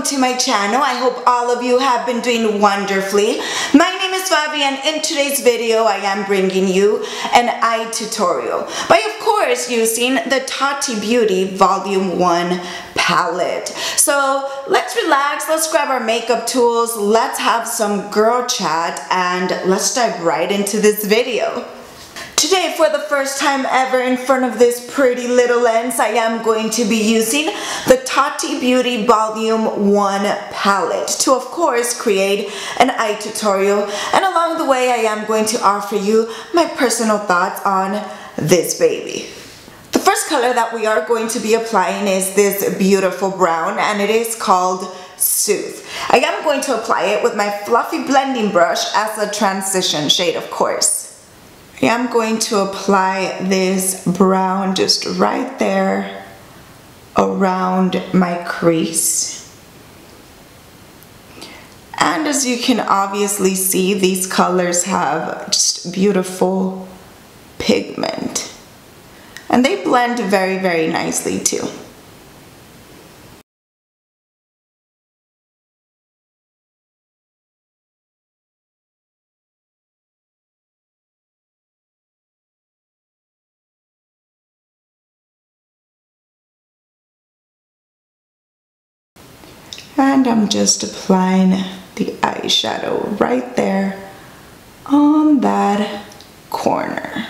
to my channel. I hope all of you have been doing wonderfully. My name is Fabi, and in today's video I am bringing you an eye tutorial by, of course, using the Tati Beauty Volume 1 palette. So let's relax, let's grab our makeup tools, let's have some girl chat, and let's dive right into this video. Today, for the first time ever in front of this pretty little lens, I am going to be using the Tati Beauty Volume 1 palette to, of course, create an eye tutorial. And along the way, I am going to offer you my personal thoughts on this baby. The first color that we are going to be applying is this beautiful brown, and it is called Soothe. I am going to apply it with my fluffy blending brush as a transition shade, of course. I am going to apply this brown just right there around my crease. And as you can obviously see, these colors have just beautiful pigment. And they blend very, very nicely too. And I'm just applying the eyeshadow right there on that corner.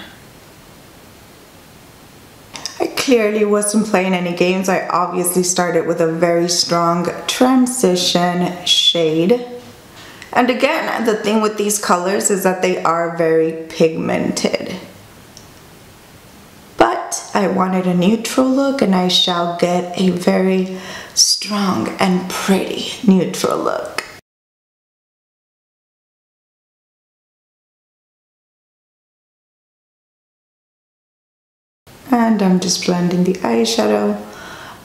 I clearly wasn't playing any games. I obviously started with a very strong transition shade. And again, the thing with these colors is that they are very pigmented. But I wanted a neutral look, and I shall get a very strong and pretty neutral look. And I'm just blending the eyeshadow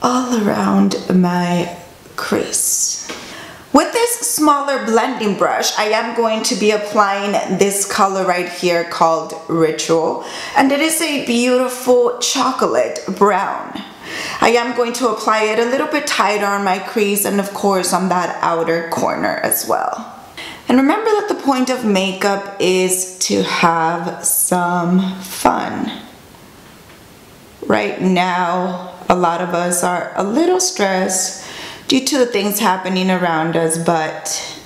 all around my crease. With this smaller blending brush, I am going to be applying this color right here called Ritual, and it is a beautiful chocolate brown. I am going to apply it a little bit tighter on my crease and, of course, on that outer corner as well. And remember that the point of makeup is to have some fun. Right now, a lot of us are a little stressed due to the things happening around us, but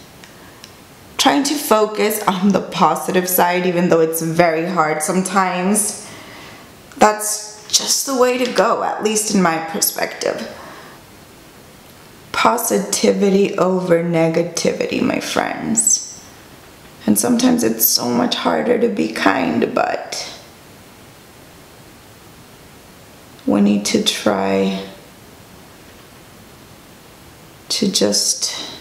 trying to focus on the positive side, even though it's very hard sometimes. That's just the way to go, at least in my perspective. Positivity over negativity, my friends. And sometimes it's so much harder to be kind, but we need to try to just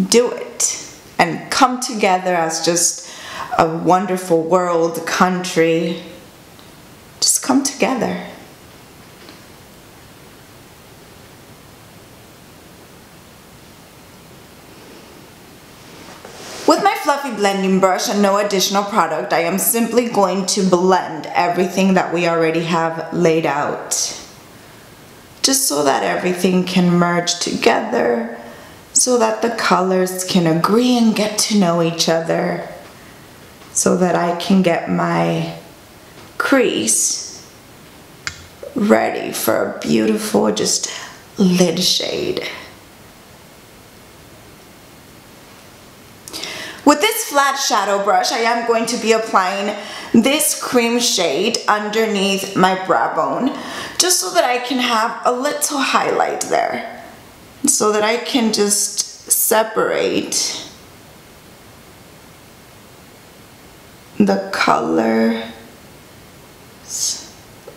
do it and come together as just a wonderful world, country. Just come together. With my fluffy blending brush and no additional product, I am simply going to blend everything that we already have laid out, just so that everything can merge together, so that the colors can agree and get to know each other, so that I can get my crease ready for a beautiful just lid shade. With this flat shadow brush, I am going to be applying this cream shade underneath my brow bone, just so that I can have a little highlight there, so that I can just separate the color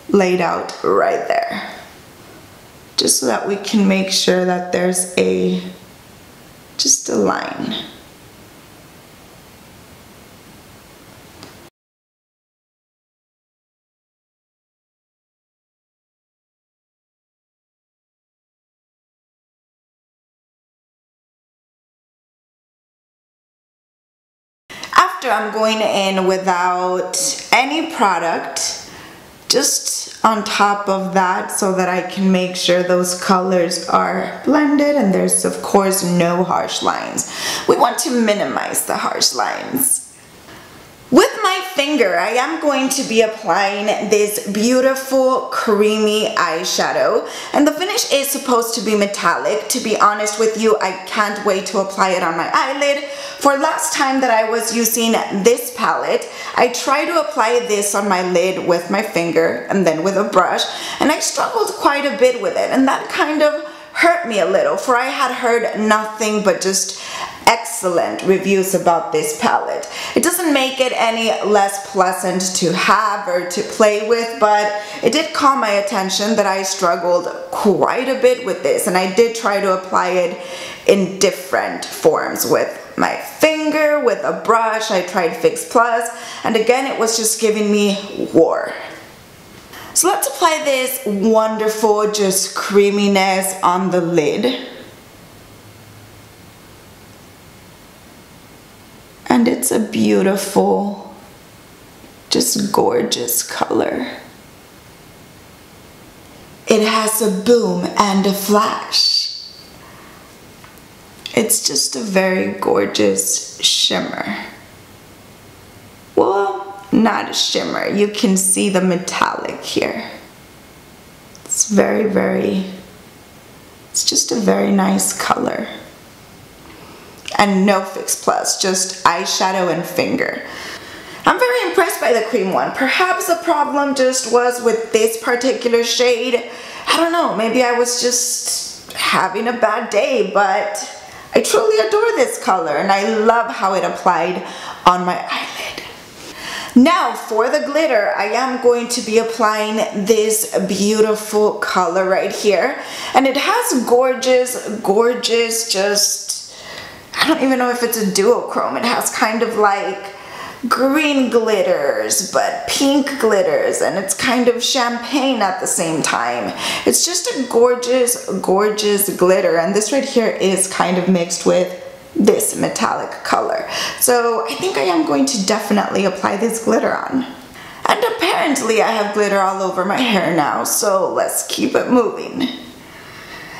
laid out right there, just so that we can make sure that there's just a line. After, I'm going in without any product, just on top of that, so that I can make sure those colors are blended and there's of course no harsh lines. We want to minimize the harsh lines. With my finger, I am going to be applying this beautiful creamy eyeshadow, and the finish is supposed to be metallic. To be honest with you, I can't wait to apply it on my eyelid. For last time that I was using this palette, I tried to apply this on my lid with my finger and then with a brush, and I struggled quite a bit with it, and that kind of hurt me a little, for I had heard nothing but just excellent reviews about this palette. It doesn't make it any less pleasant to have or to play with, but it did call my attention that I struggled quite a bit with this, and I did try to apply it in different forms with my finger, with a brush. I tried Fix Plus, and again it was just giving me war. So let's apply this wonderful just creaminess on the lid. And it's a beautiful, just gorgeous color. It has a boom and a flash. It's just a very gorgeous shimmer. Well, not a shimmer. You can see the metallic here. It's it's just a very nice color. And no Fix Plus, just eyeshadow and finger. I'm very impressed by the cream one. Perhaps the problem just was with this particular shade. I don't know, maybe I was just having a bad day, but I truly adore this color and I love how it applied on my eyelid. Now for the glitter, I am going to be applying this beautiful color right here. And it has gorgeous, just, I don't even know if it's a duochrome. It has kind of like green glitters, but pink glitters, and it's kind of champagne at the same time. It's just a gorgeous glitter, and this right here is kind of mixed with this metallic color. So I think I am going to definitely apply this glitter on. And apparently I have glitter all over my hair now, so let's keep it moving.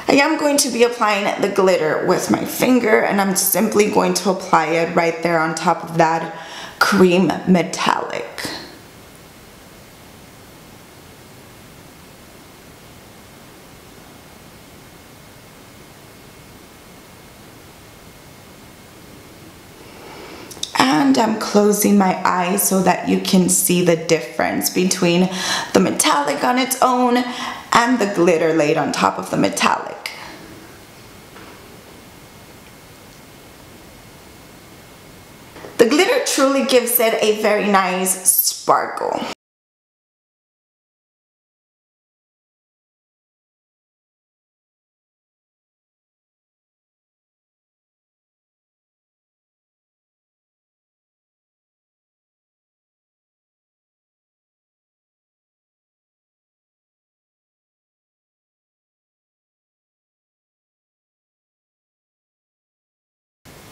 I am going to be applying the glitter with my finger, and I'm simply going to apply it right there on top of that cream metallic. And I'm closing my eyes so that you can see the difference between the metallic on its own and the glitter laid on top of the metallic. The glitter truly gives it a very nice sparkle.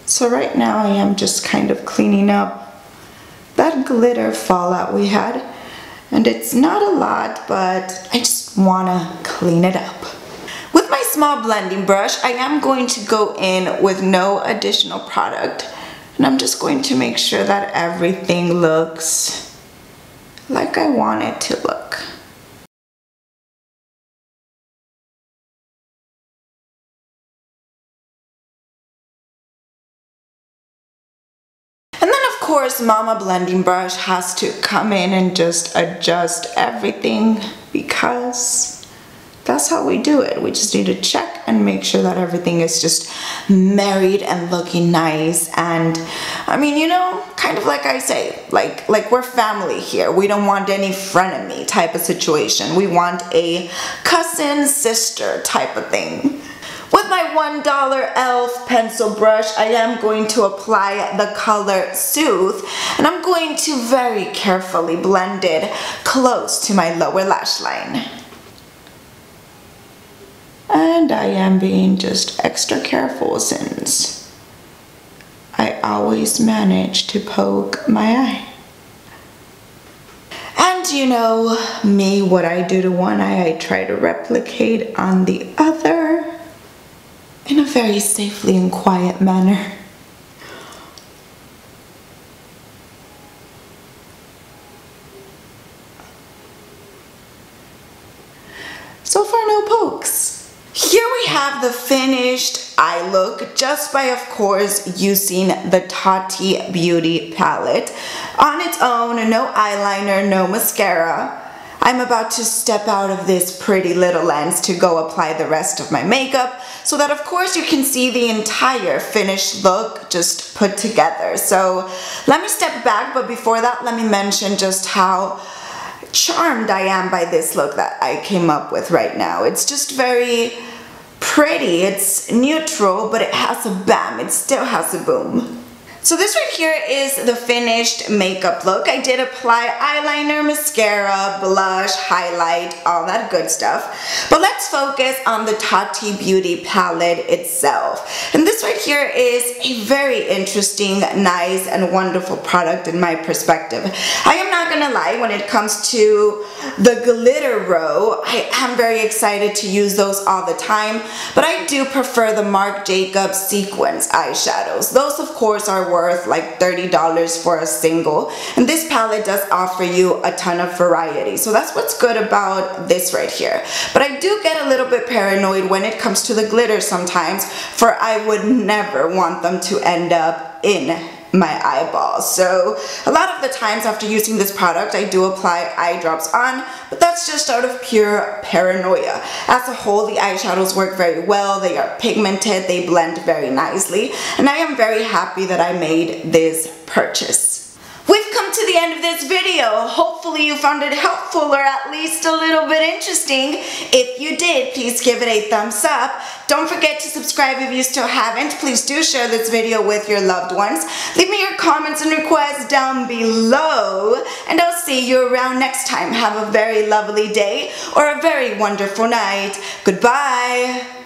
So right now I am just kind of cleaning up that glitter fallout we had, and it's not a lot, but I just want to clean it up. With my small blending brush, I am going to go in with no additional product, and I'm just going to make sure that everything looks like I want it to look. Of course, Mama blending brush has to come in and just adjust everything, because that's how we do it. We just need to check and make sure that everything is just married and looking nice. And I mean, you know, kind of like I say, like we're family here. We don't want any frenemy type of situation. We want a cousin, sister type of thing. With my $1 e.l.f. pencil brush, I am going to apply the color Soothe, and I'm going to very carefully blend it close to my lower lash line. And I am being just extra careful since I always manage to poke my eye. And you know me, what I do to one eye, I try to replicate on the other. in a very safely and quiet manner. So far, no pokes. Here we have the finished eye look, just by, of course, using the Tati Beauty palette. On its own, no eyeliner, no mascara. I'm about to step out of this pretty little lens to go apply the rest of my makeup, so that, of course, you can see the entire finished look just put together. So let me step back, but before that, let me mention just how charmed I am by this look that I came up with right now. It's just very pretty. It's neutral, but it has a bam. It still has a boom. So this right here is the finished makeup look. I did apply eyeliner, mascara, blush, highlight, all that good stuff. But let's focus on the Tati Beauty palette itself. And this right here is a very interesting, nice, and wonderful product in my perspective. I am not gonna lie, when it comes to the glitter row, I am very excited to use those all the time, but I do prefer the Marc Jacobs sequence eyeshadows. Those, of course, are worth like $30 for a single, and this palette does offer you a ton of variety, so that's what's good about this right here. But I do get a little bit paranoid when it comes to the glitter sometimes, for I would never want them to end up in my eyeballs. So a lot of the times after using this product, I do apply eye drops on, but that's just out of pure paranoia. As a whole, the eyeshadows work very well. They are pigmented, they blend very nicely, and I am very happy that I made this purchase. We've come to the end of this video. Hopefully you found it helpful, or at least a little bit interesting. If you did, please give it a thumbs up. Don't forget to subscribe if you still haven't. Please do share this video with your loved ones. Leave me your comments and requests down below, and I'll see you around next time. Have a very lovely day or a very wonderful night. Goodbye.